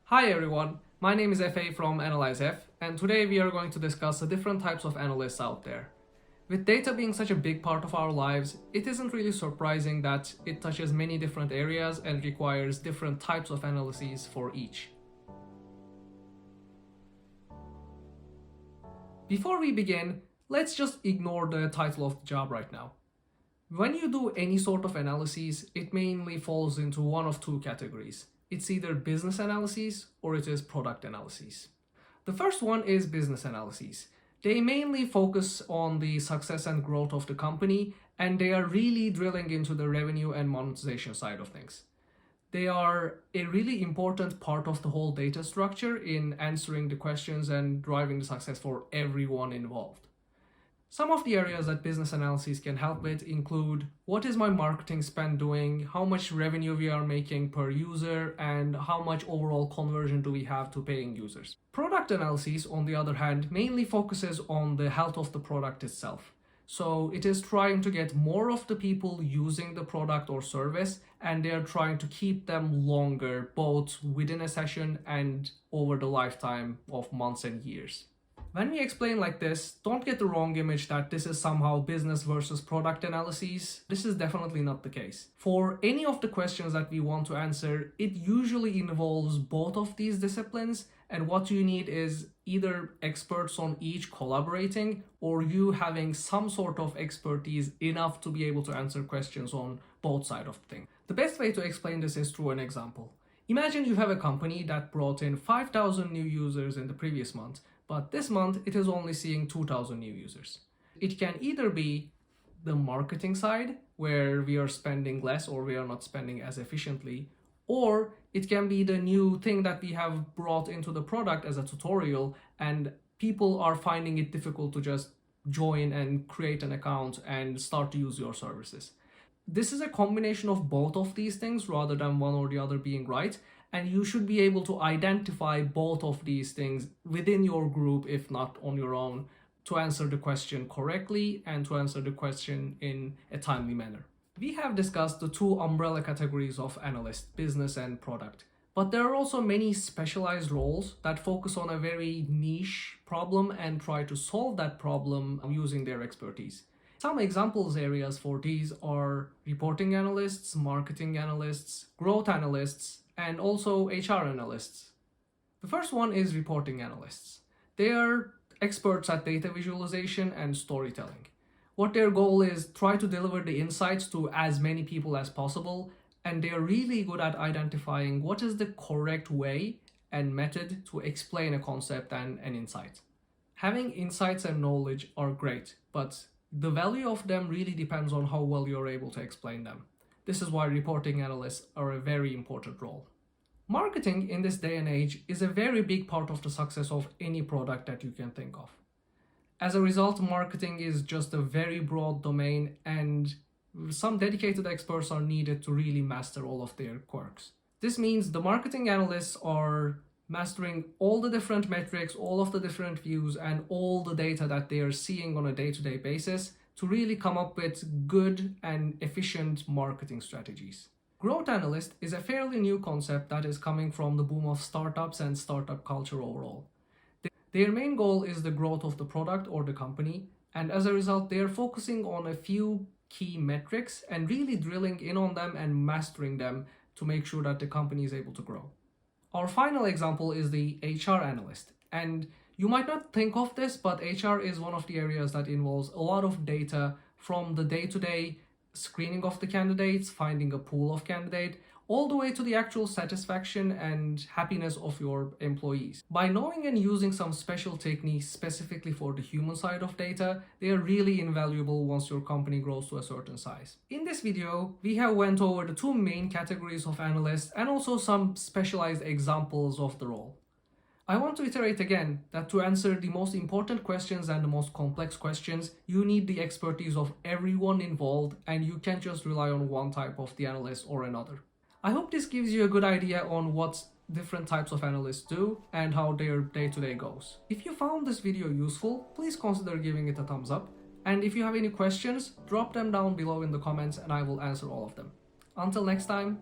Hi everyone, my name is FA from Analysts, and today we are going to discuss the different types of analysts out there. With data being such a big part of our lives, it isn't really surprising that it touches many different areas and requires different types of analyses for each. Before we begin, let's just ignore the title of the job right now. When you do any sort of analyses, it mainly falls into one of two categories. It's either business analyses or it is product analyses. The first one is business analyses. They mainly focus on the success and growth of the company, and they are really drilling into the revenue and monetization side of things. They are a really important part of the whole data structure in answering the questions and driving the success for everyone involved. Some of the areas that business analyses can help with include what is my marketing spend doing, how much revenue we are making per user, and how much overall conversion do we have to paying users. Product analyses, on the other hand, mainly focuses on the health of the product itself. So it is trying to get more of the people using the product or service, and they are trying to keep them longer, both within a session and over the lifetime of months and years. When we explain like this, don't get the wrong image that this is somehow business versus product analyses. This is definitely not the case. For any of the questions that we want to answer, it usually involves both of these disciplines, and what you need is either experts on each collaborating or you having some sort of expertise enough to be able to answer questions on both sides of the thing. The best way to explain this is through an example. Imagine you have a company that brought in 5,000 new users in the previous month, but this month it is only seeing 2,000 new users. It can either be the marketing side, where we are spending less or we are not spending as efficiently, or it can be the new thing that we have brought into the product as a tutorial and people are finding it difficult to just join and create an account and start to use your services. This is a combination of both of these things rather than one or the other being right. And you should be able to identify both of these things within your group, if not on your own, to answer the question correctly and to answer the question in a timely manner. We have discussed the two umbrella categories of analyst, business and product. But there are also many specialized roles that focus on a very niche problem and try to solve that problem using their expertise. Some examples areas for these are reporting analysts, marketing analysts, growth analysts, and also HR analysts. The first one is reporting analysts. They are experts at data visualization and storytelling. What their goal is try to deliver the insights to as many people as possible, and they are really good at identifying what is the correct way and method to explain a concept and an insight. Having insights and knowledge are great, but the value of them really depends on how well you're able to explain them. This is why reporting analysts are a very important role. Marketing in this day and age is a very big part of the success of any product that you can think of. As a result, marketing is just a very broad domain and some dedicated experts are needed to really master all of their quirks. This means the marketing analysts are mastering all the different metrics, all of the different views, and all the data that they are seeing on a day-to-day basis to really come up with good and efficient marketing strategies. Growth analyst is a fairly new concept that is coming from the boom of startups and startup culture overall. Their main goal is the growth of the product or the company, and as a result, they are focusing on a few key metrics and really drilling in on them and mastering them to make sure that the company is able to grow. Our final example is the HR analyst, and you might not think of this, but HR is one of the areas that involves a lot of data from the day-to-day screening of the candidates, finding a pool of candidates, all the way to the actual satisfaction and happiness of your employees. By knowing and using some special techniques specifically for the human side of data, they are really invaluable once your company grows to a certain size. In this video, we have went over the two main categories of analysts and also some specialized examples of the role. I want to iterate again that to answer the most important questions and the most complex questions, you need the expertise of everyone involved, and you can't just rely on one type of the analyst or another. I hope this gives you a good idea on what different types of analysts do and how their day-to-day goes. If you found this video useful, please consider giving it a thumbs up. And if you have any questions, drop them down below in the comments and I will answer all of them. Until next time.